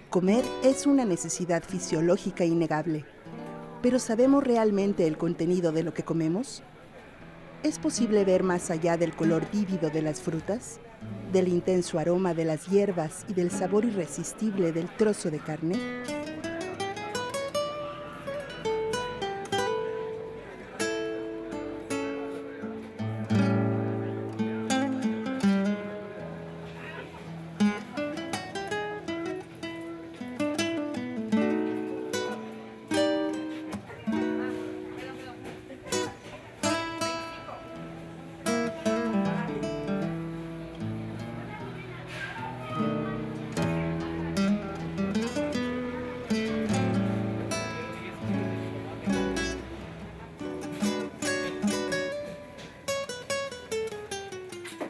Comer es una necesidad fisiológica innegable, pero ¿sabemos realmente el contenido de lo que comemos? ¿Es posible ver más allá del color vívido de las frutas, del intenso aroma de las hierbas y del sabor irresistible del trozo de carne?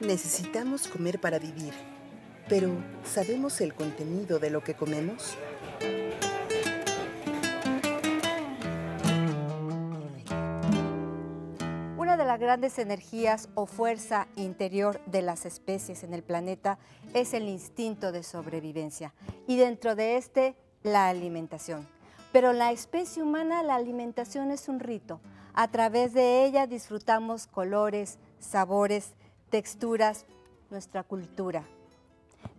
Necesitamos comer para vivir, pero ¿sabemos el contenido de lo que comemos? Una de las grandes energías o fuerza interior de las especies en el planeta es el instinto de sobrevivencia y dentro de este, la alimentación. Pero en la especie humana la alimentación es un rito. A través de ella disfrutamos colores, sabores, texturas, nuestra cultura.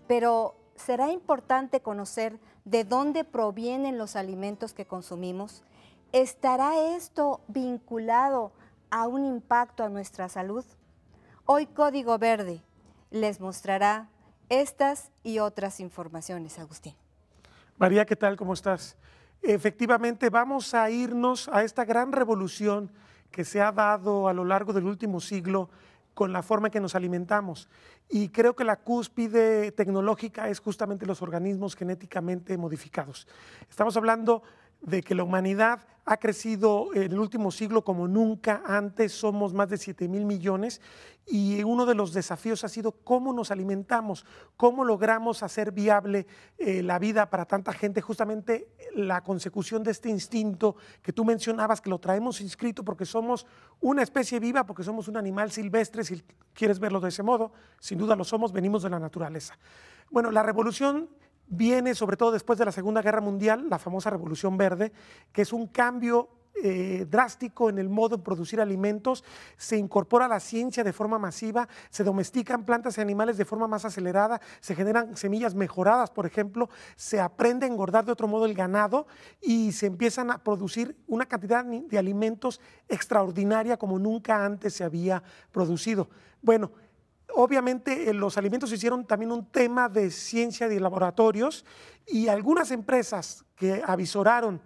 Pero ¿será importante conocer de dónde provienen los alimentos que consumimos? ¿Estará esto vinculado a un impacto a nuestra salud? Hoy Código Verde les mostrará estas y otras informaciones, Agustín. María, ¿qué tal? ¿Cómo estás? Efectivamente, vamos a irnos a esta gran revolución que se ha dado a lo largo del último siglo con la forma en que nos alimentamos. Y creo que la cúspide tecnológica es justamente los organismos genéticamente modificados. Estamos hablando de que la humanidad ha crecido en el último siglo como nunca antes, somos más de 7,000 millones y uno de los desafíos ha sido cómo nos alimentamos, cómo logramos hacer viable la vida para tanta gente, justamente la consecución de este instinto que tú mencionabas, que lo traemos inscrito porque somos una especie viva, porque somos un animal silvestre, si quieres verlo de ese modo, sin duda lo somos, venimos de la naturaleza. Bueno, la revolución viene sobre todo después de la Segunda Guerra Mundial, la famosa Revolución Verde, que es un cambio drástico en el modo de producir alimentos, se incorpora la ciencia de forma masiva, se domestican plantas y animales de forma más acelerada, se generan semillas mejoradas, por ejemplo, se aprende a engordar de otro modo el ganado y se empiezan a producir una cantidad de alimentos extraordinaria como nunca antes se había producido. Bueno, obviamente los alimentos se hicieron también un tema de ciencia de laboratorios y algunas empresas que avisoraron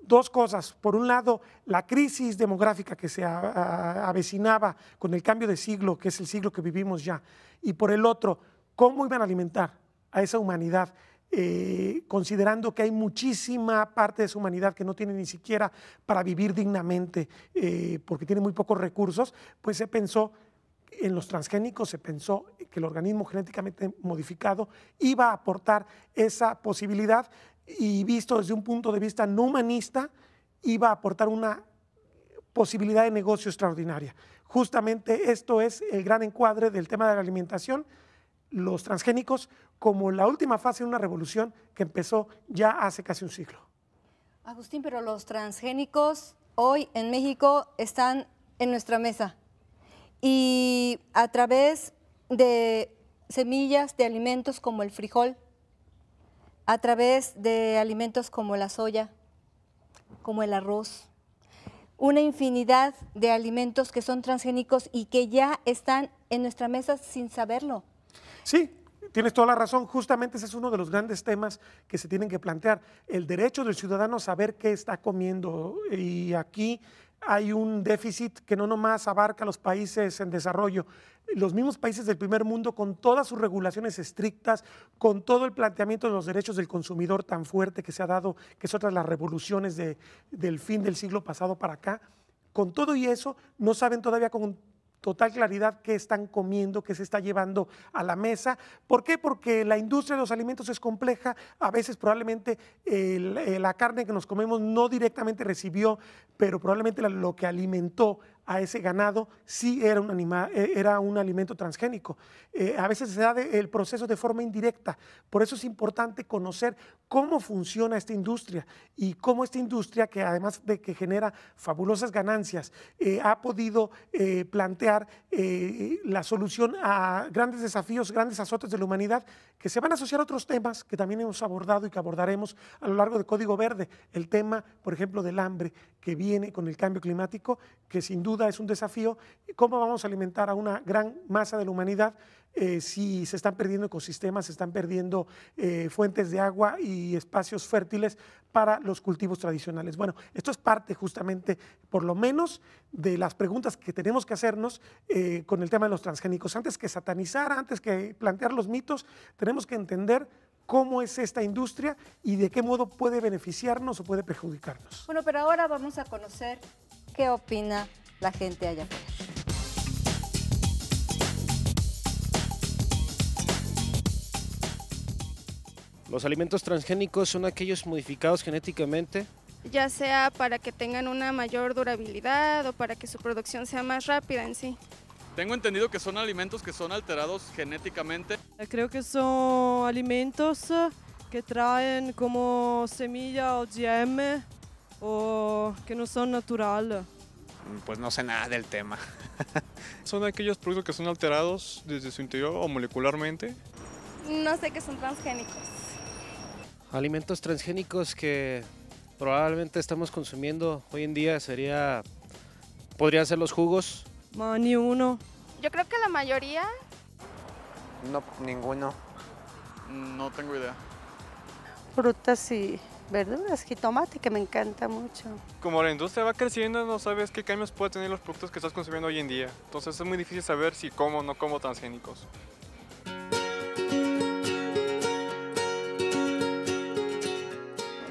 dos cosas. Por un lado, la crisis demográfica que se avecinaba con el cambio de siglo, que es el siglo que vivimos ya, y por el otro, cómo iban a alimentar a esa humanidad, considerando que hay muchísima parte de su humanidad que no tiene ni siquiera para vivir dignamente porque tiene muy pocos recursos, pues se pensó en los transgénicos, se pensó que el organismo genéticamente modificado iba a aportar esa posibilidad y visto desde un punto de vista no humanista, iba a aportar una posibilidad de negocio extraordinaria. Justamente esto es el gran encuadre del tema de la alimentación, los transgénicos como la última fase de una revolución que empezó ya hace casi un siglo. Agustín, pero los transgénicos hoy en México están en nuestra mesa. Y a través de semillas de alimentos como el frijol, a través de alimentos como la soya, como el arroz, una infinidad de alimentos que son transgénicos y que ya están en nuestra mesa sin saberlo. Sí, tienes toda la razón, justamente ese es uno de los grandes temas que se tienen que plantear, el derecho del ciudadano a saber qué está comiendo y aquí hay un déficit que no nomás abarca a los países en desarrollo, los mismos países del primer mundo con todas sus regulaciones estrictas, con todo el planteamiento de los derechos del consumidor tan fuerte que se ha dado, que es otra de las revoluciones del fin del siglo pasado para acá, con todo y eso no saben todavía con total claridad qué están comiendo, qué se está llevando a la mesa. ¿Por qué? Porque la industria de los alimentos es compleja, a veces probablemente la carne que nos comemos no directamente recibió, pero probablemente lo que alimentó a ese ganado sí era era un alimento transgénico. A veces se da el proceso de forma indirecta, por eso es importante conocer cómo funciona esta industria y cómo esta industria, que además de que genera fabulosas ganancias, ha podido plantear la solución a grandes desafíos, grandes azotes de la humanidad, que se van a asociar a otros temas que también hemos abordado y que abordaremos a lo largo de Código Verde. El tema, por ejemplo, del hambre que viene con el cambio climático, que sin duda es un desafío. ¿Cómo vamos a alimentar a una gran masa de la humanidad si se están perdiendo ecosistemas, se están perdiendo fuentes de agua y espacios fértiles para los cultivos tradicionales? Bueno, esto es parte justamente, por lo menos, de las preguntas que tenemos que hacernos con el tema de los transgénicos. Antes que satanizar, antes que plantear los mitos, tenemos que entender cómo es esta industria y de qué modo puede beneficiarnos o puede perjudicarnos. Bueno, pero ahora vamos a conocer qué opina la gente allá afuera. Los alimentos transgénicos son aquellos modificados genéticamente, ya sea para que tengan una mayor durabilidad o para que su producción sea más rápida en sí. Tengo entendido que son alimentos que son alterados genéticamente. Creo que son alimentos que traen como semilla o GM o que no son naturales. Pues no sé nada del tema. Son aquellos productos que son alterados desde su interior o molecularmente. No sé qué son transgénicos. alimentos transgénicos que probablemente estamos consumiendo hoy en día podrían ser los jugos. No, ni uno. Yo creo que la mayoría. No, ninguno. No tengo idea. Frutas y verduras, jitomate, que me encanta mucho. Como la industria va creciendo, no sabes qué cambios pueden tener los productos que estás consumiendo hoy en día. Entonces es muy difícil saber si como o no como transgénicos.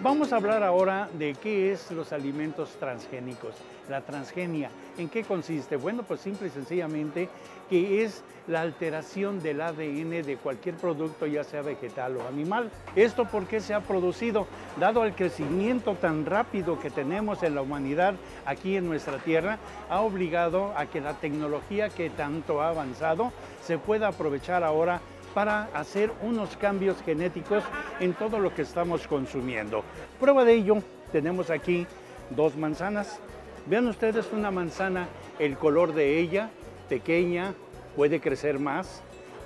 Vamos a hablar ahora de qué es los alimentos transgénicos, la transgenia. ¿En qué consiste? Bueno, pues simple y sencillamente que es la alteración del ADN de cualquier producto, ya sea vegetal o animal. ¿Esto por qué se ha producido? Dado el crecimiento tan rápido que tenemos en la humanidad aquí en nuestra tierra, ha obligado a que la tecnología que tanto ha avanzado se pueda aprovechar ahora para hacer unos cambios genéticos en todo lo que estamos consumiendo. Prueba de ello, tenemos aquí 2 manzanas. Vean ustedes una manzana, el color de ella, pequeña, puede crecer más,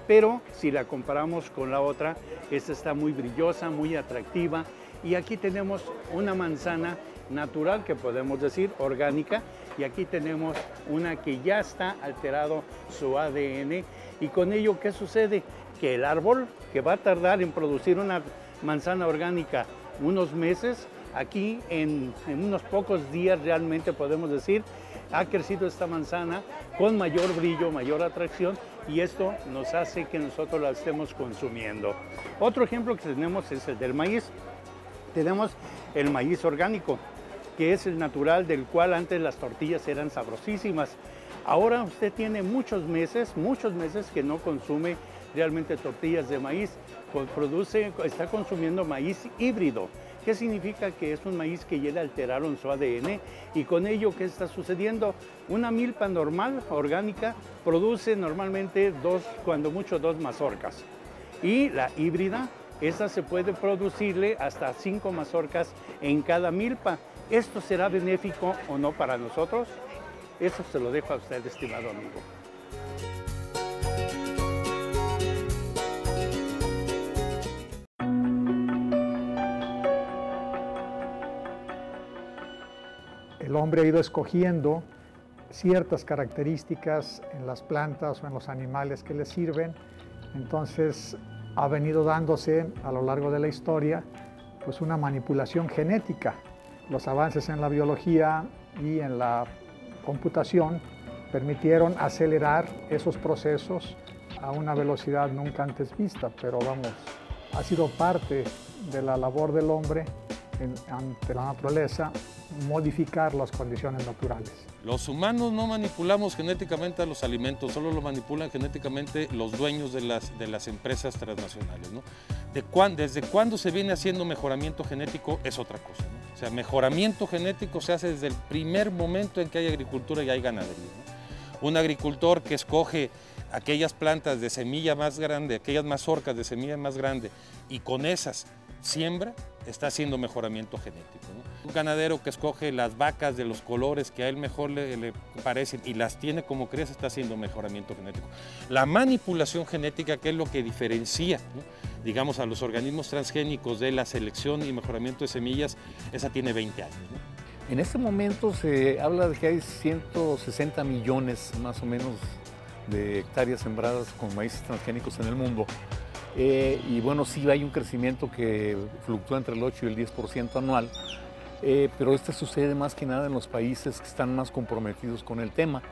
pero si la comparamos con la otra, esta está muy brillosa, muy atractiva. Y aquí tenemos una manzana natural, que podemos decir orgánica, y aquí tenemos una que ya está alterado su ADN. Y con ello, ¿qué sucede? Que el árbol, que va a tardar en producir una manzana orgánica unos meses, aquí en unos pocos días realmente podemos decir, ha crecido esta manzana con mayor brillo, mayor atracción, y esto nos hace que nosotros la estemos consumiendo. Otro ejemplo que tenemos es el del maíz. Tenemos el maíz orgánico, que es el natural, del cual antes las tortillas eran sabrosísimas. Ahora usted tiene muchos meses que no consume realmente tortillas de maíz, está consumiendo maíz híbrido. ¿Qué significa? Que es un maíz que ya le alteraron su ADN, y con ello, ¿qué está sucediendo? Una milpa normal, orgánica, produce normalmente cuando mucho 2 mazorcas. Y la híbrida, esta se puede producirle hasta 5 mazorcas en cada milpa. ¿Esto será benéfico o no para nosotros? Eso se lo dejo a usted, estimado amigo. El hombre ha ido escogiendo ciertas características en las plantas o en los animales que le sirven. Entonces ha venido dándose a lo largo de la historia pues una manipulación genética. Los avances en la biología y en la computación permitieron acelerar esos procesos a una velocidad nunca antes vista, pero vamos, ha sido parte de la labor del hombre ante la naturaleza modificar las condiciones naturales. Los humanos no manipulamos genéticamente a los alimentos, solo lo manipulan genéticamente los dueños de las empresas transnacionales, ¿no? Desde cuándo se viene haciendo mejoramiento genético es otra cosa, ¿no? O sea, mejoramiento genético se hace desde el primer momento en que hay agricultura y hay ganadería, ¿no? Un agricultor que escoge aquellas plantas de semilla más grande, aquellas mazorcas de semilla más grande, y con esas siembra, está haciendo mejoramiento genético, ¿no? Un ganadero que escoge las vacas de los colores que a él mejor le parecen y las tiene como cría, está haciendo mejoramiento genético. La manipulación genética, que es lo que diferencia, ¿no?, digamos, a los organismos transgénicos de la selección y mejoramiento de semillas, esa tiene 20 años, ¿no? En este momento se habla de que hay 160 millones más o menos de hectáreas sembradas con maíces transgénicos en el mundo. Y bueno, sí hay un crecimiento que fluctúa entre el 8 y el 10% anual, pero este sucede más que nada en los países que están más comprometidos con el tema,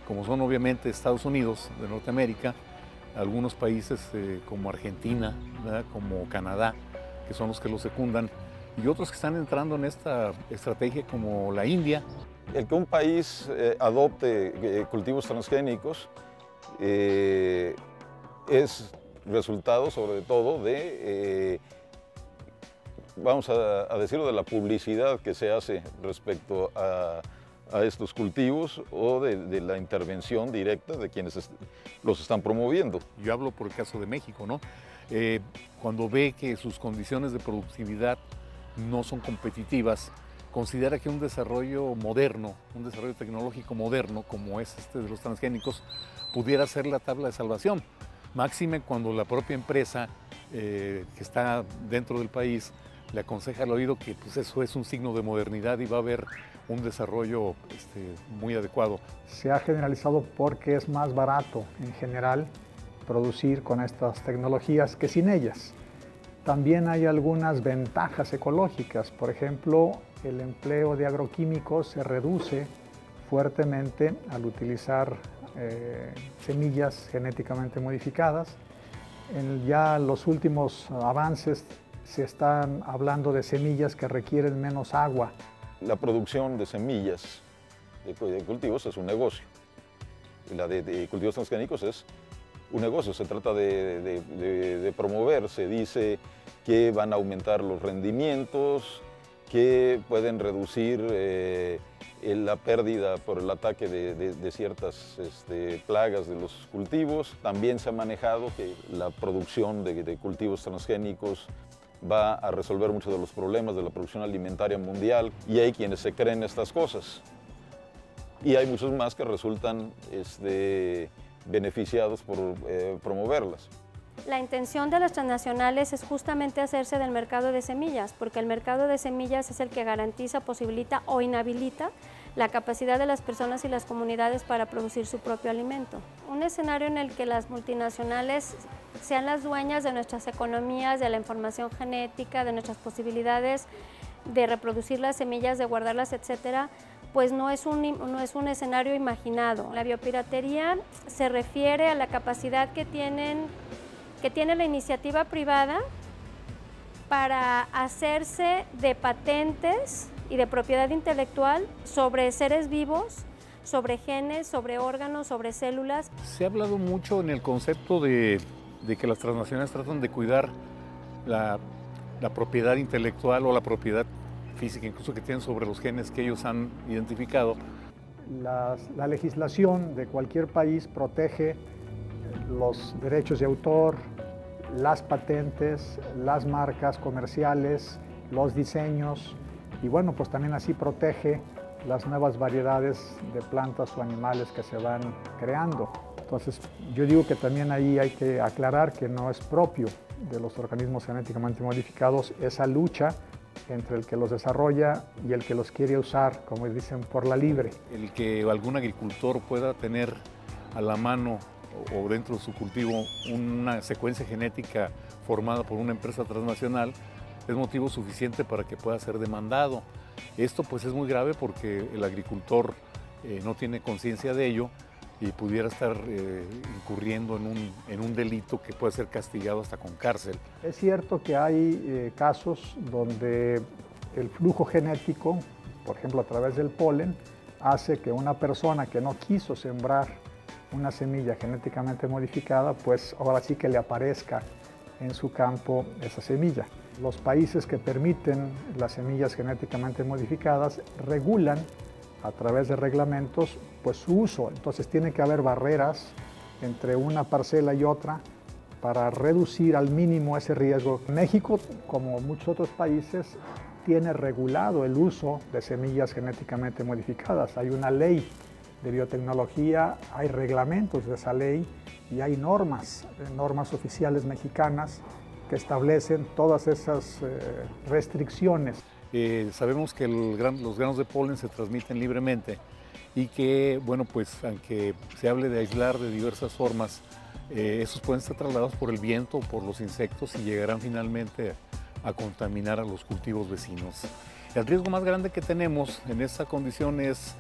como son obviamente Estados Unidos de Norteamérica, algunos países como Argentina, ¿verdad?, como Canadá, que son los que lo secundan, y otros que están entrando en esta estrategia como la India. El que un país adopte cultivos transgénicos es resultado sobre todo de, vamos a decirlo, de la publicidad que se hace respecto a estos cultivos o de la intervención directa de quienes los están promoviendo. Yo hablo por el caso de México, ¿no? Cuando ve que sus condiciones de productividad no son competitivas, considera que un desarrollo moderno, un desarrollo tecnológico moderno como es este de los transgénicos, pudiera ser la tabla de salvación. Máxime cuando la propia empresa que está dentro del país le aconseja al oído que pues, eso es un signo de modernidad y va a haber un desarrollo muy adecuado. Se ha generalizado porque es más barato en general producir con estas tecnologías que sin ellas. También hay algunas ventajas ecológicas, por ejemplo, el empleo de agroquímicos se reduce fuertemente al utilizar semillas genéticamente modificadas. Ya los últimos avances se están hablando de semillas que requieren menos agua. La producción de semillas de cultivos es un negocio. Y la de cultivos transgénicos es un negocio. Se trata de promover. Se dice que van a aumentar los rendimientos, que pueden reducir la pérdida por el ataque de ciertas plagas de los cultivos. También se ha manejado que la producción de cultivos transgénicos va a resolver muchos de los problemas de la producción alimentaria mundial, y hay quienes se creen estas cosas. Y hay muchos más que resultan beneficiados por promoverlas. La intención de las transnacionales es justamente hacerse del mercado de semillas, porque el mercado de semillas es el que garantiza, posibilita o inhabilita la capacidad de las personas y las comunidades para producir su propio alimento. Un escenario en el que las multinacionales sean las dueñas de nuestras economías, de la información genética, de nuestras posibilidades de reproducir las semillas, de guardarlas, etcétera, pues no es un escenario imaginado. La biopiratería se refiere a la capacidad que tiene la iniciativa privada para hacerse de patentes y de propiedad intelectual sobre seres vivos, sobre genes, sobre órganos, sobre células. Se ha hablado mucho en el concepto de que las transnacionales tratan de cuidar la propiedad intelectual o la propiedad física, incluso que tienen sobre los genes que ellos han identificado. La legislación de cualquier país protege los derechos de autor, las patentes, las marcas comerciales, los diseños, y bueno, pues también así protege las nuevas variedades de plantas o animales que se van creando. Entonces, yo digo que también ahí hay que aclarar que no es propio de los organismos genéticamente modificados esa lucha entre el que los desarrolla y el que los quiere usar, como dicen, por la libre. El que algún agricultor pueda tener a la mano o dentro de su cultivo una secuencia genética formada por una empresa transnacional es motivo suficiente para que pueda ser demandado. Esto pues es muy grave porque el agricultor no tiene conciencia de ello y pudiera estar incurriendo en un delito que puede ser castigado hasta con cárcel. Es cierto que hay casos donde el flujo genético, por ejemplo a través del polen, hace que una persona que no quiso sembrar una semilla genéticamente modificada, pues ahora sí que le aparezca en su campo esa semilla. Los países que permiten las semillas genéticamente modificadas regulan a través de reglamentos pues su uso. Entonces tiene que haber barreras entre una parcela y otra para reducir al mínimo ese riesgo. México, como muchos otros países, tiene regulado el uso de semillas genéticamente modificadas. Hay una ley de biotecnología, hay reglamentos de esa ley y hay normas oficiales mexicanas que establecen todas esas restricciones. Sabemos que los granos de polen se transmiten libremente y que, bueno, pues aunque se hable de aislar de diversas formas, esos pueden ser trasladados por el viento o por los insectos y llegarán finalmente a contaminar a los cultivos vecinos. El riesgo más grande que tenemos en esta condición es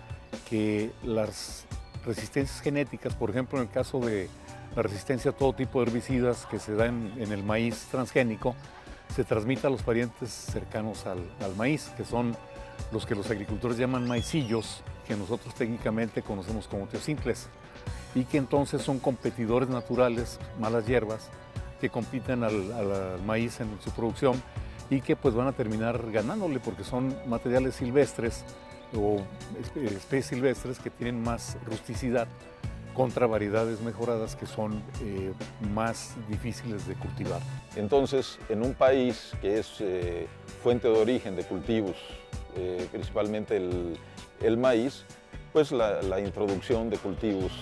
que las resistencias genéticas, por ejemplo en el caso de la resistencia a todo tipo de herbicidas que se da en el maíz transgénico, se transmite a los parientes cercanos al maíz, que son los que los agricultores llaman maicillos, que nosotros técnicamente conocemos como teocimples, y que entonces son competidores naturales, malas hierbas, que compiten al maíz en su producción y que pues van a terminar ganándole porque son materiales silvestres o especies silvestres que tienen más rusticidad contra variedades mejoradas que son más difíciles de cultivar. Entonces, en un país que es fuente de origen de cultivos, principalmente el maíz, pues la introducción de cultivos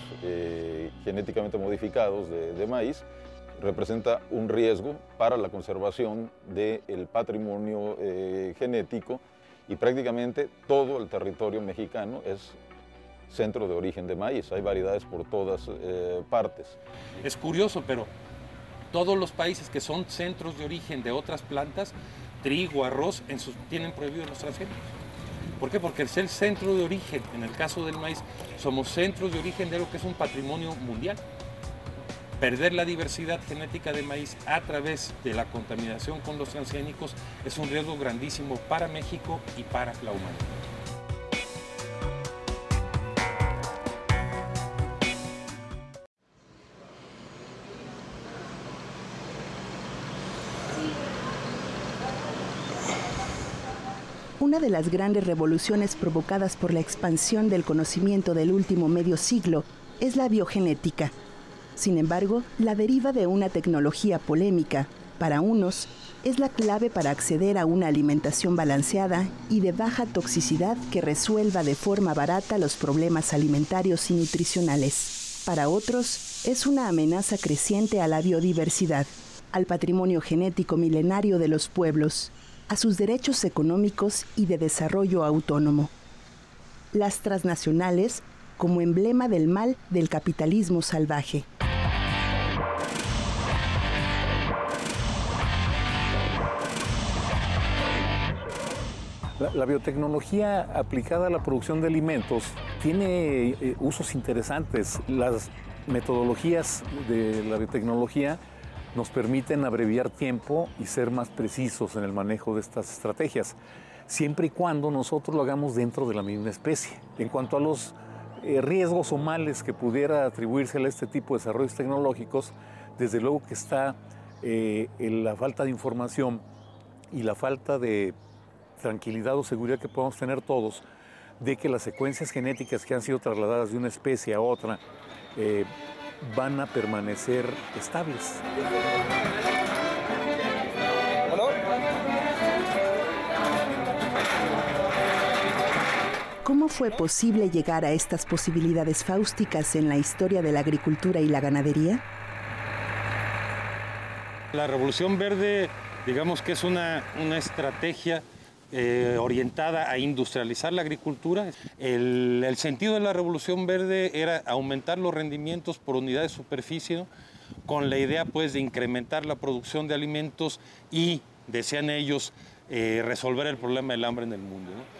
genéticamente modificados de maíz representa un riesgo para la conservación del patrimonio genético y prácticamente todo el territorio mexicano es centro de origen de maíz. Hay variedades por todas partes. Es curioso, pero todos los países que son centros de origen de otras plantas, trigo, arroz, tienen prohibidos los transgénicos. ¿Por qué? Porque al ser centro de origen, en el caso del maíz, somos centros de origen de algo que es un patrimonio mundial. Perder la diversidad genética de maíz a través de la contaminación con los transgénicos es un riesgo grandísimo para México y para la humanidad. Una de las grandes revoluciones provocadas por la expansión del conocimiento del último medio siglo es la biogenética. Sin embargo, la deriva de una tecnología polémica, para unos, es la clave para acceder a una alimentación balanceada y de baja toxicidad que resuelva de forma barata los problemas alimentarios y nutricionales. Para otros, es una amenaza creciente a la biodiversidad, al patrimonio genético milenario de los pueblos, a sus derechos económicos y de desarrollo autónomo. Las transnacionales como emblema del mal del capitalismo salvaje. La biotecnología aplicada a la producción de alimentos tiene usos interesantes. Las metodologías de la biotecnología nos permiten abreviar tiempo y ser más precisos en el manejo de estas estrategias, siempre y cuando nosotros lo hagamos dentro de la misma especie. En cuanto a los riesgos o males que pudiera atribuirse a este tipo de desarrollos tecnológicos, desde luego que está la falta de información y la falta de tranquilidad o seguridad que podamos tener todos de que las secuencias genéticas que han sido trasladadas de una especie a otra van a permanecer estables. ¿Cómo fue posible llegar a estas posibilidades fáusticas en la historia de la agricultura y la ganadería? La Revolución Verde, digamos que es una estrategia orientada a industrializar la agricultura. El sentido de la Revolución Verde era aumentar los rendimientos por unidad de superficie, ¿no? Con la idea pues de incrementar la producción de alimentos y, decían ellos, resolver el problema del hambre en el mundo, ¿no?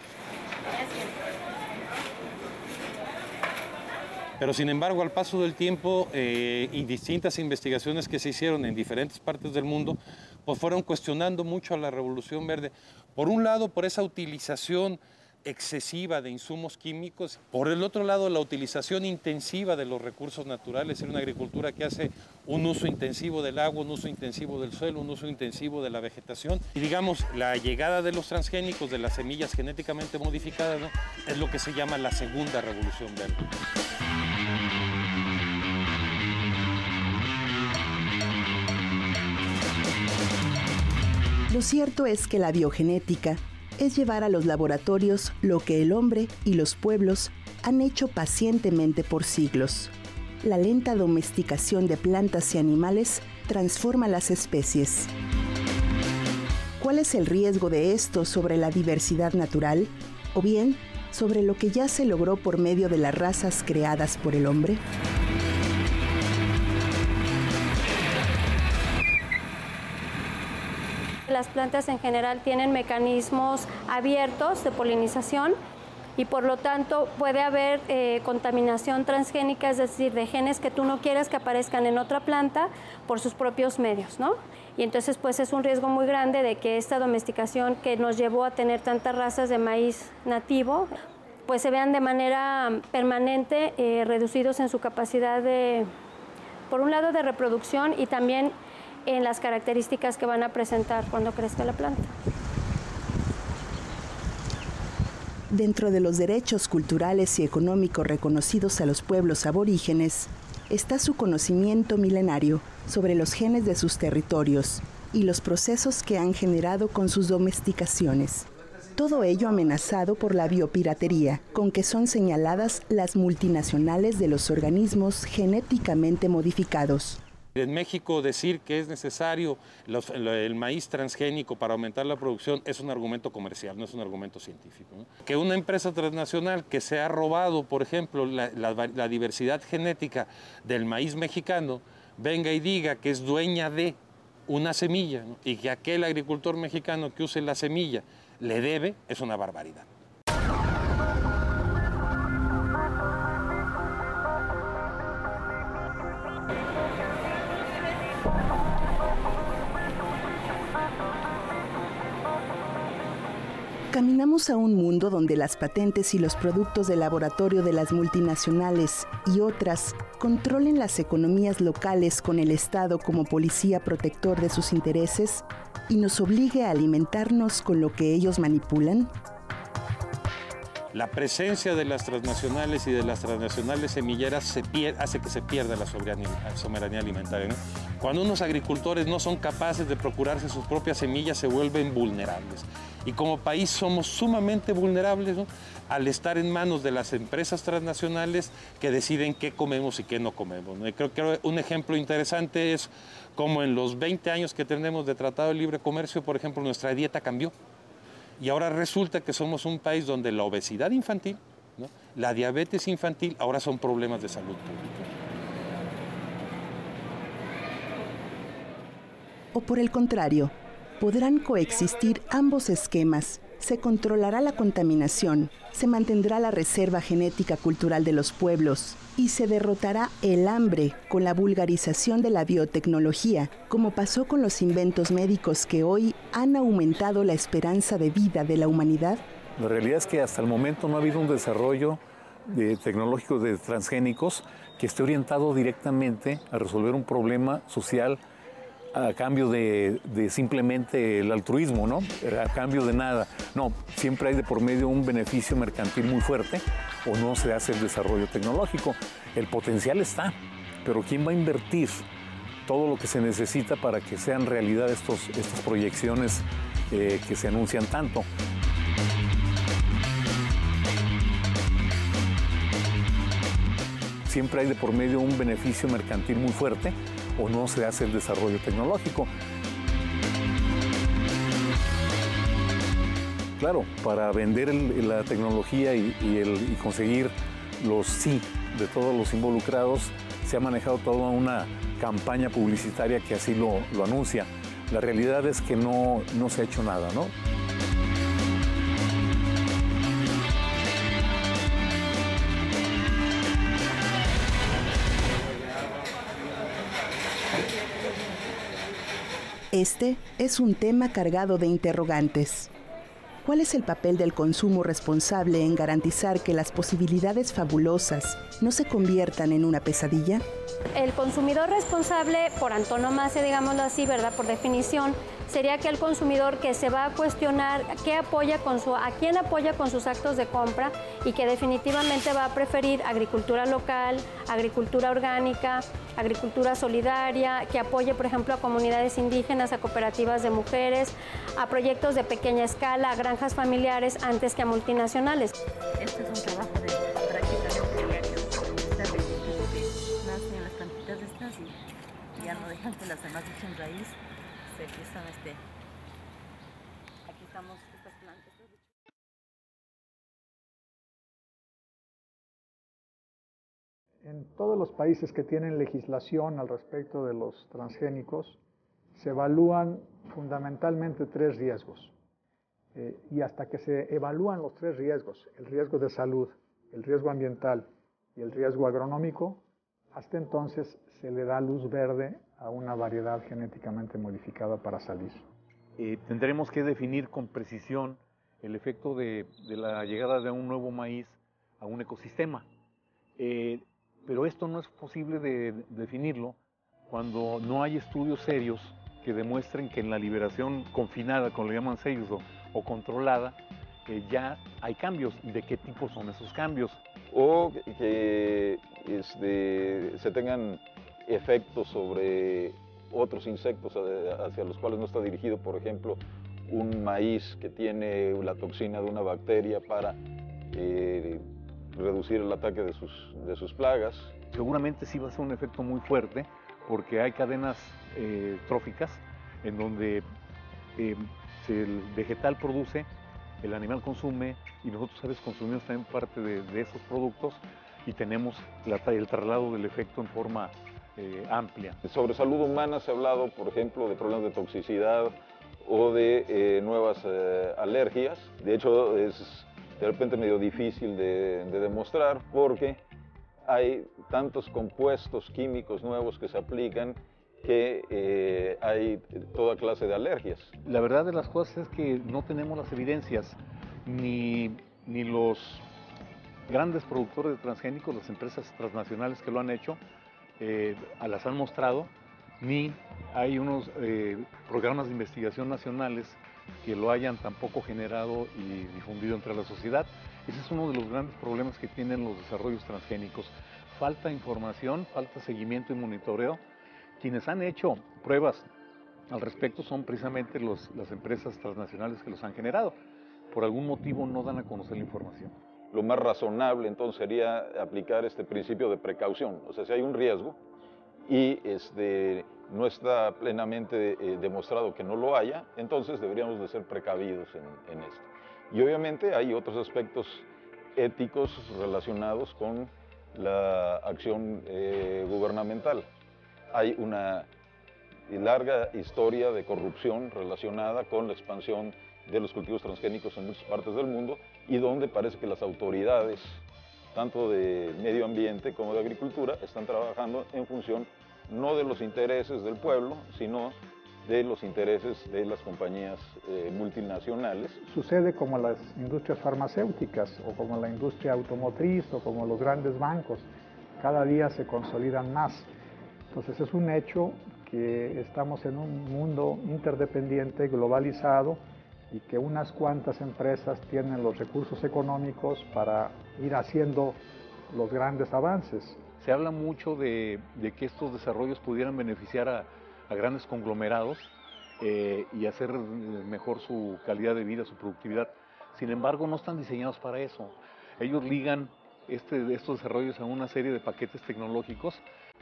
Pero sin embargo, al paso del tiempo y distintas investigaciones que se hicieron en diferentes partes del mundo, pues fueron cuestionando mucho a la Revolución Verde. Por un lado, por esa utilización excesiva de insumos químicos. Por el otro lado, la utilización intensiva de los recursos naturales, en una agricultura que hace un uso intensivo del agua, un uso intensivo del suelo, un uso intensivo de la vegetación. Y digamos, la llegada de los transgénicos, de las semillas genéticamente modificadas, ¿no?, es lo que se llama la segunda revolución verde. Lo cierto es que la biogenética es llevar a los laboratorios lo que el hombre y los pueblos han hecho pacientemente por siglos. La lenta domesticación de plantas y animales transforma las especies. ¿Cuál es el riesgo de esto sobre la diversidad natural? ¿O bien sobre lo que ya se logró por medio de las razas creadas por el hombre? Las plantas en general tienen mecanismos abiertos de polinización y por lo tanto puede haber contaminación transgénica, es decir, de genes que tú no quieres que aparezcan en otra planta por sus propios medios, ¿no? Y entonces pues es un riesgo muy grande de que esta domesticación que nos llevó a tener tantas razas de maíz nativo, pues se vean de manera permanente reducidos en su capacidad de, por un lado, de reproducción y también en las características que van a presentar cuando crezca la planta. Dentro de los derechos culturales y económicos reconocidos a los pueblos aborígenes está su conocimiento milenario sobre los genes de sus territorios y los procesos que han generado con sus domesticaciones. Todo ello amenazado por la biopiratería, con que son señaladas las multinacionales de los organismos genéticamente modificados. En México decir que es necesario el maíz transgénico para aumentar la producción es un argumento comercial, no es un argumento científico, ¿no? Que una empresa transnacional que se ha robado, por ejemplo, la diversidad genética del maíz mexicano, venga y diga que es dueña de una semilla, ¿no?, y que aquel agricultor mexicano que use la semilla le debe, es una barbaridad. Caminamos a un mundo donde las patentes y los productos de laboratorio de las multinacionales y otras controlen las economías locales con el Estado como policía protector de sus intereses y nos obligue a alimentarnos con lo que ellos manipulan. La presencia de las transnacionales y de las transnacionales semilleras hace que se pierda la soberanía alimentaria, ¿no? Cuando unos agricultores no son capaces de procurarse sus propias semillas, se vuelven vulnerables. Y como país somos sumamente vulnerables, ¿no?, al estar en manos de las empresas transnacionales que deciden qué comemos y qué no comemos, ¿no? Y creo que un ejemplo interesante es como en los 20 años que tenemos de Tratado de Libre Comercio, por ejemplo, nuestra dieta cambió. Y ahora resulta que somos un país donde la obesidad infantil, ¿no?, la diabetes infantil, ahora son problemas de salud pública. O por el contrario, podrán coexistir ambos esquemas. Se controlará la contaminación, se mantendrá la reserva genética cultural de los pueblos y se derrotará el hambre con la vulgarización de la biotecnología, como pasó con los inventos médicos que hoy han aumentado la esperanza de vida de la humanidad. La realidad es que hasta el momento no ha habido un desarrollo tecnológico de transgénicos que esté orientado directamente a resolver un problema social a cambio de simplemente el altruismo, ¿no? A cambio de nada. No, siempre hay de por medio un beneficio mercantil muy fuerte o no se hace el desarrollo tecnológico. El potencial está, pero ¿quién va a invertir todo lo que se necesita para que sean realidad estas proyecciones que se anuncian tanto? Siempre hay de por medio un beneficio mercantil muy fuerte o no se hace el desarrollo tecnológico. Claro, para vender la tecnología y conseguir los sí de todos los involucrados, se ha manejado toda una campaña publicitaria que así lo anuncia. La realidad es que no se ha hecho nada, ¿no? Este es un tema cargado de interrogantes. ¿Cuál es el papel del consumo responsable en garantizar que las posibilidades fabulosas no se conviertan en una pesadilla? El consumidor responsable, por antonomasia, digámoslo así, ¿verdad? Por definición, sería aquel consumidor que se va a cuestionar a quién apoya con sus actos de compra y que definitivamente va a preferir agricultura local, agricultura orgánica, agricultura solidaria, que apoye, por ejemplo, a comunidades indígenas, a cooperativas de mujeres, a proyectos de pequeña escala, a granjas familiares, antes que a multinacionales. Este es un trabajo de prácticamente diario. Estas raíces nacen en las plantitas de estas y ya no dejan que las demás echen raíz. Aquí están aquí estamos estas plantas. En todos los países que tienen legislación al respecto de los transgénicos, se evalúan fundamentalmente 3 riesgos. Y hasta que se evalúan los 3 riesgos, el riesgo de salud, el riesgo ambiental y el riesgo agronómico, hasta entonces se le da luz verde a una variedad genéticamente modificada para salir. Tendremos que definir con precisión el efecto de la llegada de un nuevo maíz a un ecosistema. Pero esto no es posible de definirlo cuando no hay estudios serios que demuestren que en la liberación confinada, como le llaman sellos, o controlada, ya hay cambios. ¿De qué tipo son esos cambios? O que se tengan efectos sobre otros insectos hacia los cuales no está dirigido, por ejemplo, un maíz que tiene la toxina de una bacteria para reducir el ataque de sus plagas. Seguramente sí va a ser un efecto muy fuerte porque hay cadenas tróficas en donde el vegetal produce, el animal consume y nosotros seres consumimos también parte de esos productos y tenemos el traslado del efecto en forma amplia. Sobre salud humana se ha hablado, por ejemplo, de problemas de toxicidad o de nuevas alergias. De hecho, es de repente medio difícil de demostrar porque hay tantos compuestos químicos nuevos que se aplican que hay toda clase de alergias. La verdad de las cosas es que no tenemos las evidencias, ni los grandes productores de transgénicos, las empresas transnacionales que lo han hecho, las han mostrado, ni hay unos programas de investigación nacionales que lo hayan tampoco generado y difundido entre la sociedad. Ese es uno de los grandes problemas que tienen los desarrollos transgénicos. Falta información, falta seguimiento y monitoreo. Quienes han hecho pruebas al respecto son precisamente las empresas transnacionales que los han generado. Por algún motivo no dan a conocer la información. Lo más razonable entonces sería aplicar este principio de precaución. O sea, si hay un riesgo y no está plenamente demostrado que no lo haya, entonces deberíamos de ser precavidos en esto. Y obviamente hay otros aspectos éticos relacionados con la acción gubernamental. Hay una larga historia de corrupción relacionada con la expansión de los cultivos transgénicos en muchas partes del mundo y donde parece que las autoridades, tanto de medio ambiente como de agricultura, están trabajando en función no de los intereses del pueblo, sino de los intereses de las compañías multinacionales. Sucede como las industrias farmacéuticas o como la industria automotriz o como los grandes bancos. Cada día se consolidan más. Entonces es un hecho que estamos en un mundo interdependiente, globalizado, y que unas cuantas empresas tienen los recursos económicos para ir haciendo los grandes avances. Se habla mucho de que estos desarrollos pudieran beneficiar a grandes conglomerados y hacer mejor su calidad de vida, su productividad. Sin embargo, no están diseñados para eso. Ellos ligan estos desarrollos a una serie de paquetes tecnológicos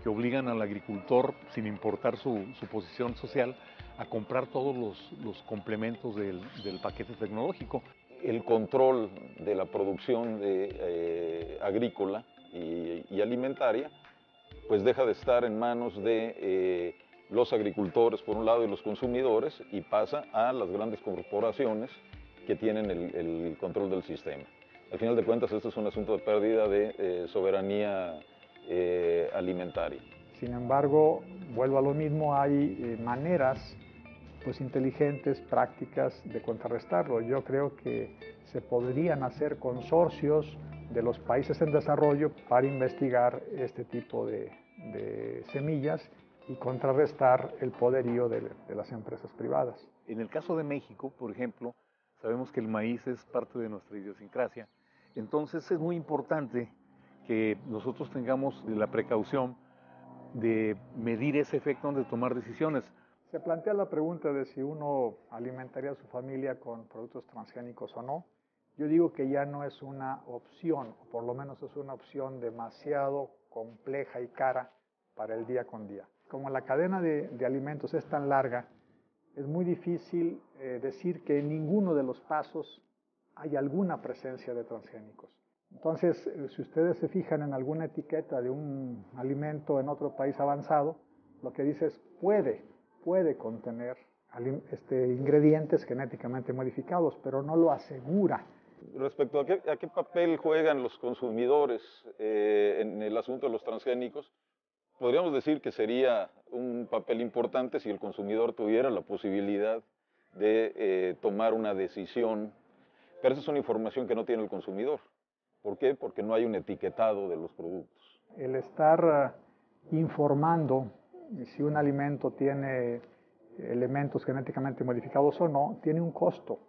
que obligan al agricultor, sin importar su posición social, a comprar todos los complementos del paquete tecnológico. El control de la producción agrícola y alimentaria pues deja de estar en manos de los agricultores por un lado y los consumidores y pasa a las grandes corporaciones que tienen el control del sistema. Al final de cuentas esto es un asunto de pérdida de soberanía alimentaria. Sin embargo, vuelvo a lo mismo, hay maneras pues, inteligentes, prácticas de contrarrestarlo. Yo creo que se podrían hacer consorcios de los países en desarrollo para investigar este tipo de semillas y contrarrestar el poderío de las empresas privadas. En el caso de México, por ejemplo, sabemos que el maíz es parte de nuestra idiosincrasia, entonces es muy importante que nosotros tengamos la precaución de medir ese efecto antes de tomar decisiones. Se plantea la pregunta de si uno alimentaría a su familia con productos transgénicos o no. Yo digo que ya no es una opción, o por lo menos es una opción demasiado compleja y cara para el día con día. Como la cadena de alimentos es tan larga, es muy difícil decir que en ninguno de los pasos hay alguna presencia de transgénicos. Entonces, si ustedes se fijan en alguna etiqueta de un alimento en otro país avanzado, lo que dice es puede contener ingredientes genéticamente modificados, pero no lo asegura. Respecto a qué papel juegan los consumidores en el asunto de los transgénicos, podríamos decir que sería un papel importante si el consumidor tuviera la posibilidad de tomar una decisión, pero esa es una información que no tiene el consumidor. ¿Por qué? Porque no hay un etiquetado de los productos. El estar informando si un alimento tiene elementos genéticamente modificados o no, tiene un costo.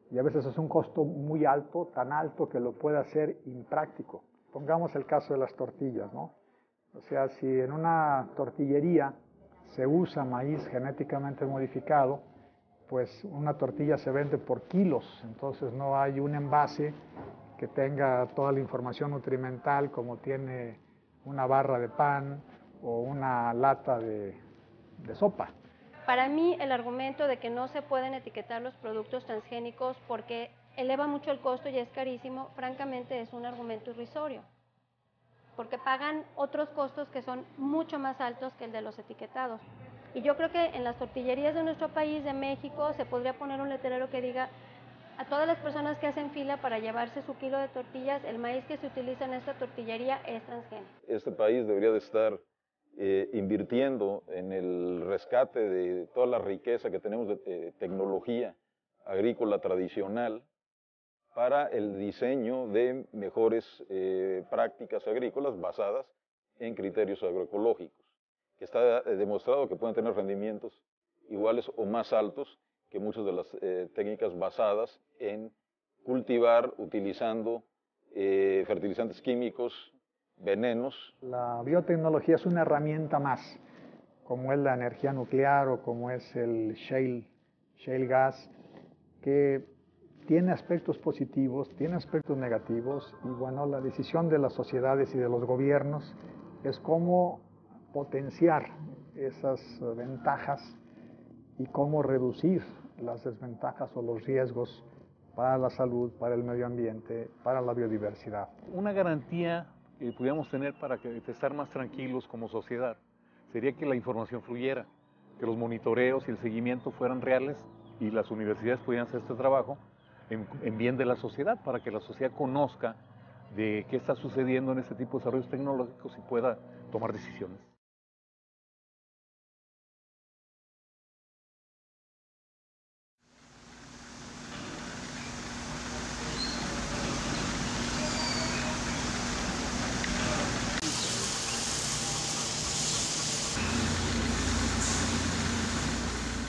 Y a veces es un costo muy alto, tan alto que lo puede hacer impráctico. Pongamos el caso de las tortillas, ¿no? O sea, si en una tortillería se usa maíz genéticamente modificado, pues una tortilla se vende por kilos, entonces no hay un envase que tenga toda la información nutrimental como tiene una barra de pan o una lata de sopa. Para mí, el argumento de que no se pueden etiquetar los productos transgénicos porque eleva mucho el costo y es carísimo, francamente es un argumento irrisorio, porque pagan otros costos que son mucho más altos que el de los etiquetados. Y yo creo que en las tortillerías de nuestro país, de México, se podría poner un letrero que diga a todas las personas que hacen fila para llevarse su kilo de tortillas, el maíz que se utiliza en esta tortillería es transgénico. Este país debería de estar invirtiendo en el rescate de toda la riqueza que tenemos de tecnología agrícola tradicional para el diseño de mejores prácticas agrícolas basadas en criterios agroecológicos, que está demostrado que pueden tener rendimientos iguales o más altos que muchas de las técnicas basadas en cultivar utilizando fertilizantes químicos, venenos. La biotecnología es una herramienta más, como es la energía nuclear o como es el shale gas, que tiene aspectos positivos, tiene aspectos negativos, y bueno, la decisión de las sociedades y de los gobiernos es cómo potenciar esas ventajas y cómo reducir las desventajas o los riesgos para la salud, para el medio ambiente, para la biodiversidad. Una garantía que pudiéramos tener para estar más tranquilos como sociedad sería que la información fluyera, que los monitoreos y el seguimiento fueran reales y las universidades pudieran hacer este trabajo en bien de la sociedad, para que la sociedad conozca de qué está sucediendo en este tipo de desarrollos tecnológicos y pueda tomar decisiones.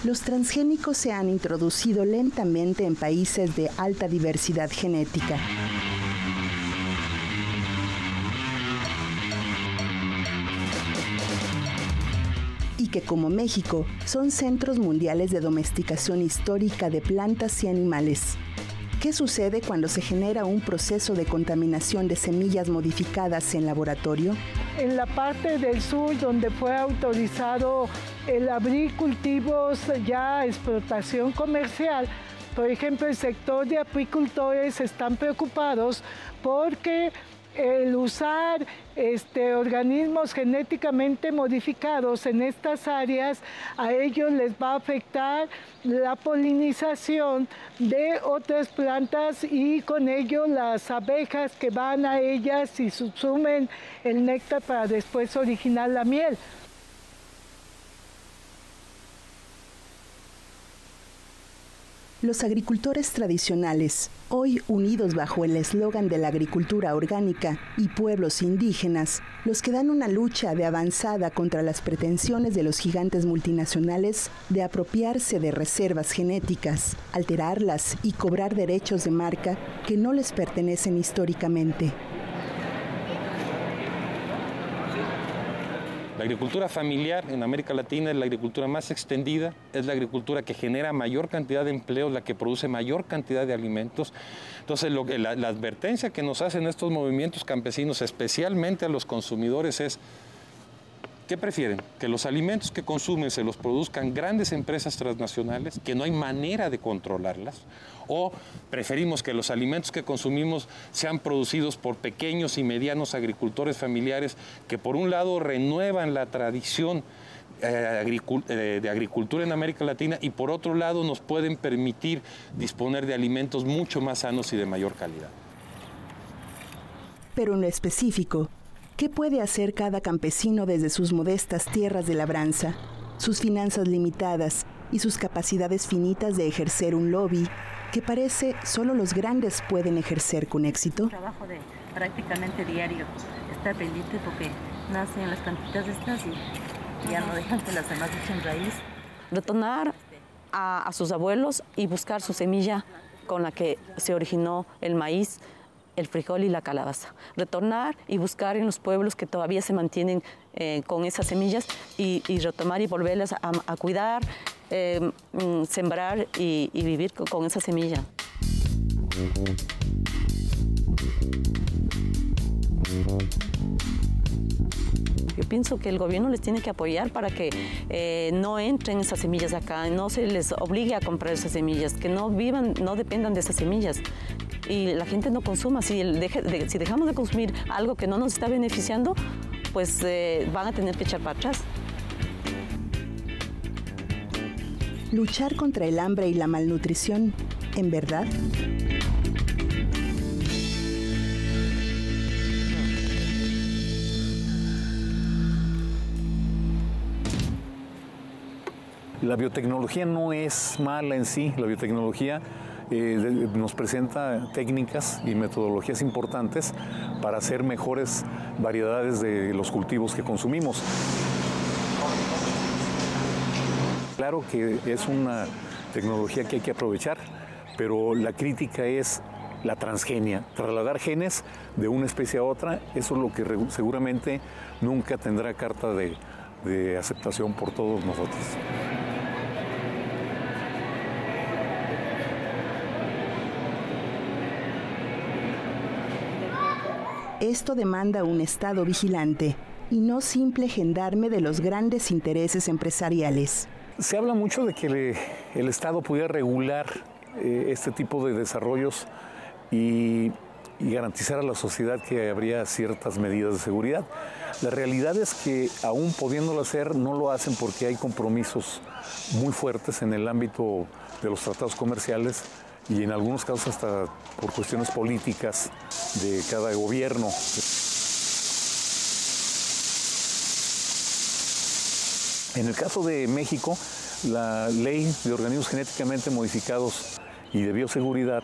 Los transgénicos se han introducido lentamente en países de alta diversidad genética. Y que, como México, son centros mundiales de domesticación histórica de plantas y animales. ¿Qué sucede cuando se genera un proceso de contaminación de semillas modificadas en laboratorio? En la parte del sur, donde fue autorizado el abrir cultivos ya a explotación comercial, por ejemplo, el sector de apicultores están preocupados porque el usar organismos genéticamente modificados en estas áreas, a ellos les va a afectar la polinización de otras plantas y con ello las abejas que van a ellas y sumen el néctar para después originar la miel. Los agricultores tradicionales, hoy unidos bajo el eslogan de la agricultura orgánica y pueblos indígenas, los que dan una lucha de avanzada contra las pretensiones de los gigantes multinacionales de apropiarse de reservas genéticas, alterarlas y cobrar derechos de marca que no les pertenecen históricamente. La agricultura familiar en América Latina es la agricultura más extendida, es la agricultura que genera mayor cantidad de empleos, la que produce mayor cantidad de alimentos. Entonces, la advertencia que nos hacen estos movimientos campesinos, especialmente a los consumidores, es ¿qué prefieren? Que los alimentos que consumen se los produzcan grandes empresas transnacionales, que no hay manera de controlarlas, o preferimos que los alimentos que consumimos sean producidos por pequeños y medianos agricultores familiares que por un lado renuevan la tradición de agricultura en América Latina y por otro lado nos pueden permitir disponer de alimentos mucho más sanos y de mayor calidad. Pero en lo específico, ¿qué puede hacer cada campesino desde sus modestas tierras de labranza, sus finanzas limitadas y sus capacidades finitas de ejercer un lobby que parece solo los grandes pueden ejercer con éxito? Un trabajo de prácticamente diario, estar pendiente porque nacen las plantitas estas y ya no dejan que las demás echen raíz. Retornar a sus abuelos y buscar su semilla con la que se originó el maíz, el frijol y la calabaza. Retornar y buscar en los pueblos que todavía se mantienen con esas semillas y retomar y volverlas a cuidar, sembrar y vivir con esa semilla. Yo pienso que el gobierno les tiene que apoyar para que no entren esas semillas acá, no se les obligue a comprar esas semillas, que no vivan, no dependan de esas semillas. Y la gente no consuma. Si dejamos de consumir algo que no nos está beneficiando, pues van a tener que echar para atrás. Luchar contra el hambre y la malnutrición, ¿en verdad? La biotecnología no es mala en sí, la biotecnología nos presenta técnicas y metodologías importantes para hacer mejores variedades de los cultivos que consumimos. Claro que es una tecnología que hay que aprovechar, pero la crítica es la transgenia, trasladar genes de una especie a otra, eso es lo que seguramente nunca tendrá carta de aceptación por todos nosotros. Esto demanda un Estado vigilante y no simple gendarme de los grandes intereses empresariales. Se habla mucho de que el Estado pudiera regular este tipo de desarrollos y garantizar a la sociedad que habría ciertas medidas de seguridad. La realidad es que aún pudiéndolo hacer, no lo hacen porque hay compromisos muy fuertes en el ámbito de los tratados comerciales y en algunos casos hasta por cuestiones políticas de cada gobierno. En el caso de México, la ley de organismos genéticamente modificados y de bioseguridad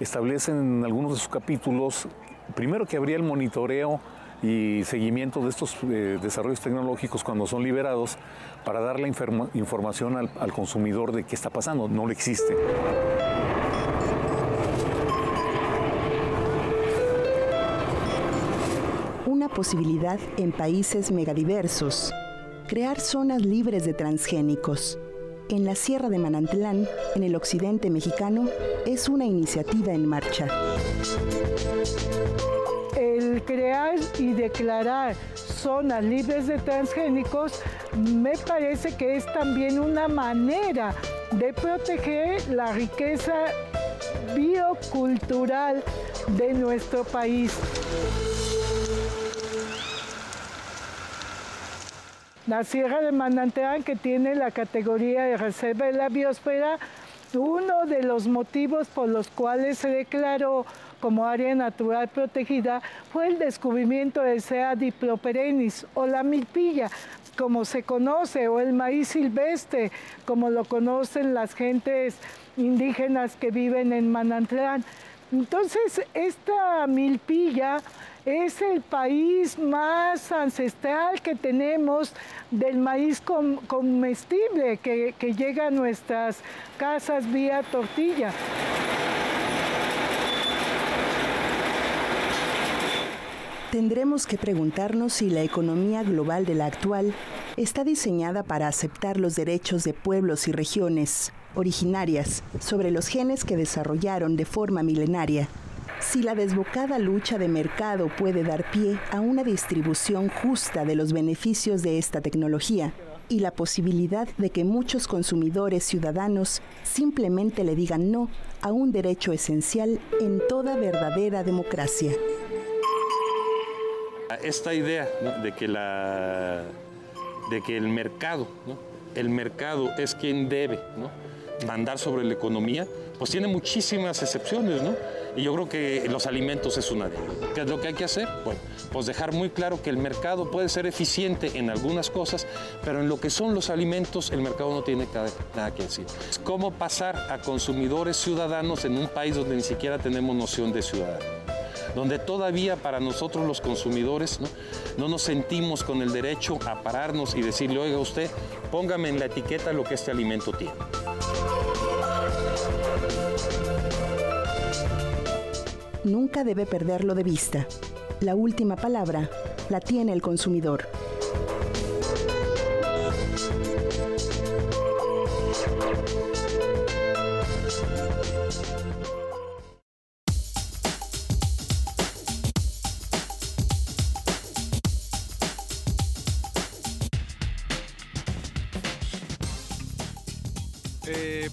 establece en algunos de sus capítulos, primero que habría el monitoreo y seguimiento de estos desarrollos tecnológicos cuando son liberados para dar la información al consumidor de qué está pasando, no le existe. Una posibilidad en países megadiversos, crear zonas libres de transgénicos. En la Sierra de Manantlán, en el occidente mexicano, es una iniciativa en marcha. El crear y declarar zonas libres de transgénicos me parece que es también una manera de proteger la riqueza biocultural de nuestro país. La Sierra de Manantlán, que tiene la categoría de reserva de la biosfera, Uno de los motivos por los cuales se declaró como área natural protegida fue el descubrimiento del Sea diploperennis o la milpilla, como se conoce, o el maíz silvestre, como lo conocen las gentes indígenas que viven en Manantlán. Entonces, esta milpilla es el país más ancestral que tenemos del maíz comestible que llega a nuestras casas vía tortilla. Tendremos que preguntarnos si la economía global de la actual está diseñada para aceptar los derechos de pueblos y regiones originarias sobre los genes que desarrollaron de forma milenaria. Si la desbocada lucha de mercado puede dar pie a una distribución justa de los beneficios de esta tecnología y la posibilidad de que muchos consumidores ciudadanos simplemente le digan no a un derecho esencial en toda verdadera democracia. Esta idea, ¿no?, de que el mercado, ¿no?, el mercado es quien debe, ¿no?, mandar sobre la economía, pues tiene muchísimas excepciones, ¿no? Y yo creo que los alimentos es una de ellas. ¿Qué es lo que hay que hacer? Bueno, pues dejar muy claro que el mercado puede ser eficiente en algunas cosas, pero en lo que son los alimentos, el mercado no tiene nada que decir. Es cómo pasar a consumidores ciudadanos en un país donde ni siquiera tenemos noción de ciudadano, donde todavía para nosotros los consumidores no nos sentimos con el derecho a pararnos y decirle, oiga usted, póngame en la etiqueta lo que este alimento tiene. Nunca debe perderlo de vista. La última palabra la tiene el consumidor.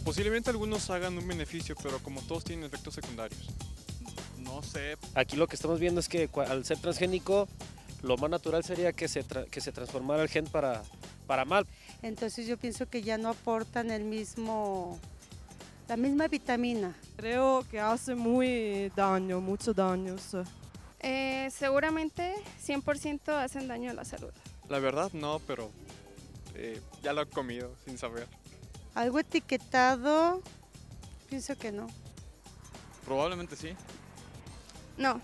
Posiblemente algunos hagan un beneficio, pero como todos tienen efectos secundarios. No sé. Aquí lo que estamos viendo es que al ser transgénico, lo más natural sería que se transformara el gen para mal. Entonces yo pienso que ya no aportan la misma vitamina. Creo que hace mucho daño. Seguramente 100% hacen daño a la salud. La verdad no, pero ya lo he comido sin saber. Algo etiquetado, pienso que no. Probablemente sí. No.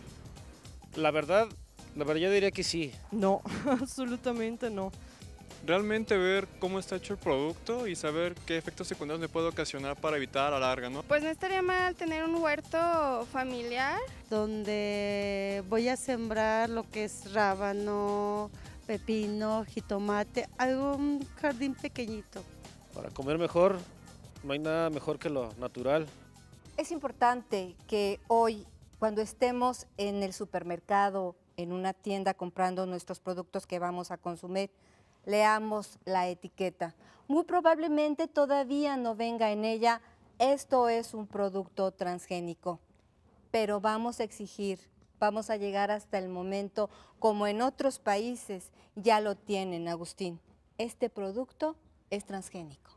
La verdad yo diría que sí. No, absolutamente no. Realmente ver cómo está hecho el producto y saber qué efectos secundarios me puede ocasionar para evitar a la larga, ¿no? Pues no estaría mal tener un huerto familiar. Donde voy a sembrar lo que es rábano, pepino, jitomate, un jardín pequeñito. Para comer mejor, no hay nada mejor que lo natural. Es importante que hoy, cuando estemos en el supermercado, en una tienda comprando nuestros productos que vamos a consumir, leamos la etiqueta. Muy probablemente todavía no venga en ella, esto es un producto transgénico, pero vamos a exigir, vamos a llegar hasta el momento, como en otros países ya lo tienen, Agustín, este producto es transgénico.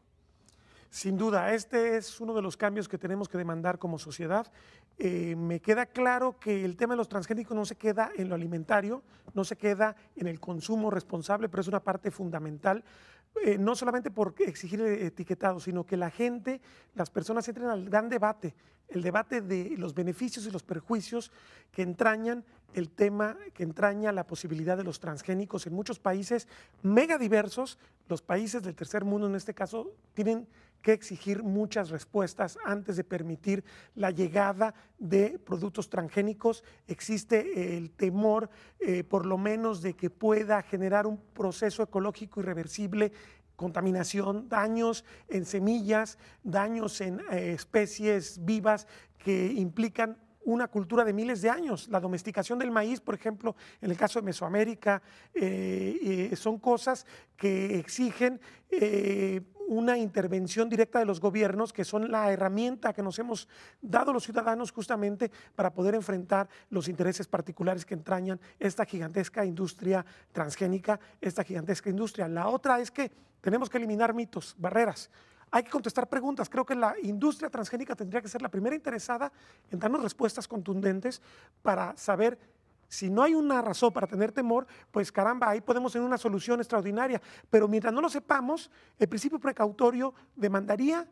Sin duda, este es uno de los cambios que tenemos que demandar como sociedad. Me queda claro que el tema de los transgénicos no se queda en lo alimentario, no se queda en el consumo responsable, pero es una parte fundamental, no solamente por exigir el etiquetado, sino que la gente, las personas entren al gran debate, el debate de los beneficios y los perjuicios que entrañan el tema, que entraña la posibilidad de los transgénicos en muchos países mega diversos. Los países del tercer mundo, en este caso, tienen que exigir muchas respuestas antes de permitir la llegada de productos transgénicos. Existe el temor, por lo menos, de que pueda generar un proceso ecológico irreversible, contaminación, daños en semillas, daños en especies vivas que implican una cultura de miles de años. La domesticación del maíz, por ejemplo, en el caso de Mesoamérica, son cosas que exigen una intervención directa de los gobiernos, que son la herramienta que nos hemos dado los ciudadanos justamente para poder enfrentar los intereses particulares que entrañan esta gigantesca industria transgénica, esta gigantesca industria. La otra es que tenemos que eliminar mitos, barreras. hay que contestar preguntas. Creo que la industria transgénica tendría que ser la primera interesada en darnos respuestas contundentes para saber si no hay una razón para tener temor, pues caramba, ahí podemos tener una solución extraordinaria. Pero mientras no lo sepamos, el principio precautorio demandaría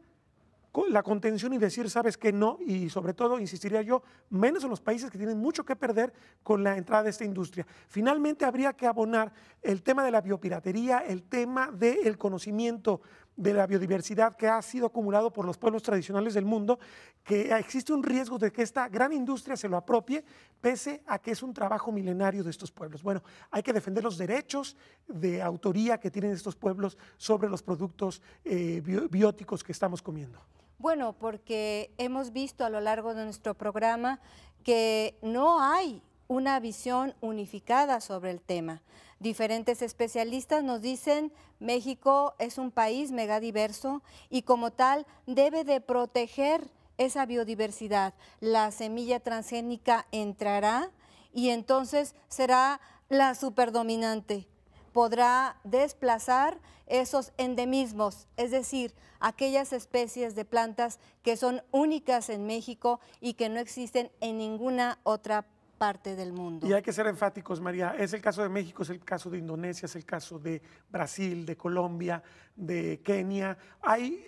la contención y decir, sabes que no, y sobre todo, insistiría yo, menos en los países que tienen mucho que perder con la entrada de esta industria. Finalmente, habría que abonar el tema de la biopiratería, el tema del conocimiento de la biodiversidad que ha sido acumulado por los pueblos tradicionales del mundo, que existe un riesgo de que esta gran industria se lo apropie, pese a que es un trabajo milenario de estos pueblos. Bueno, hay que defender los derechos de autoría que tienen estos pueblos sobre los productos bióticos que estamos comiendo. Bueno, porque hemos visto a lo largo de nuestro programa que no hay una visión unificada sobre el tema. Diferentes especialistas nos dicen México es un país megadiverso y como tal debe de proteger esa biodiversidad. La semilla transgénica entrará y entonces será la superdominante. Podrá desplazar esos endemismos, es decir, aquellas especies de plantas que son únicas en México y que no existen en ninguna otra parte del mundo. Y hay que ser enfáticos, María. Es el caso de México, es el caso de Indonesia, es el caso de Brasil, de Colombia, de Kenia. Hay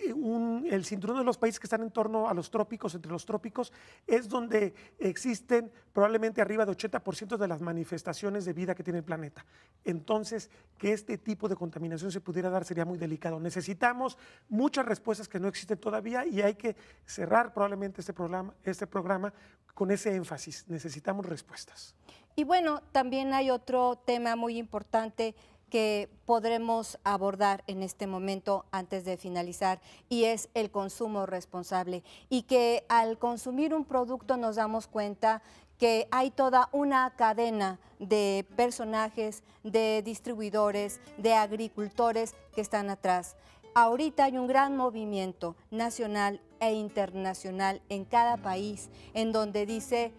el cinturón de los países que están en torno a los trópicos, entre los trópicos, es donde existen probablemente arriba de 80% de las manifestaciones de vida que tiene el planeta. Entonces, que este tipo de contaminación se pudiera dar sería muy delicado. Necesitamos muchas respuestas que no existen todavía y hay que cerrar probablemente este programa con ese énfasis. Necesitamos respuestas. Y bueno, también hay otro tema muy importante que podremos abordar en este momento antes de finalizar y es el consumo responsable y que al consumir un producto nos damos cuenta que hay toda una cadena de personajes, de distribuidores, de agricultores que están atrás. Ahorita hay un gran movimiento nacional e internacional en cada país en donde dice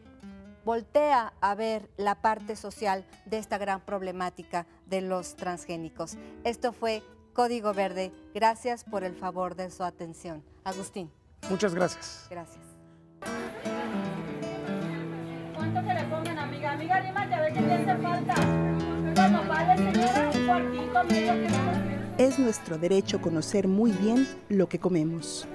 voltea a ver la parte social de esta gran problemática de los transgénicos. Esto fue Código Verde. Gracias por el favor de su atención. Agustín. Muchas gracias. Gracias. ¿Cuánto que le pongan, amiga? Amiga, anímate a ver qué te hace falta. Bueno, vale, señora, un cuartito, medio que no. Es nuestro derecho conocer muy bien lo que comemos.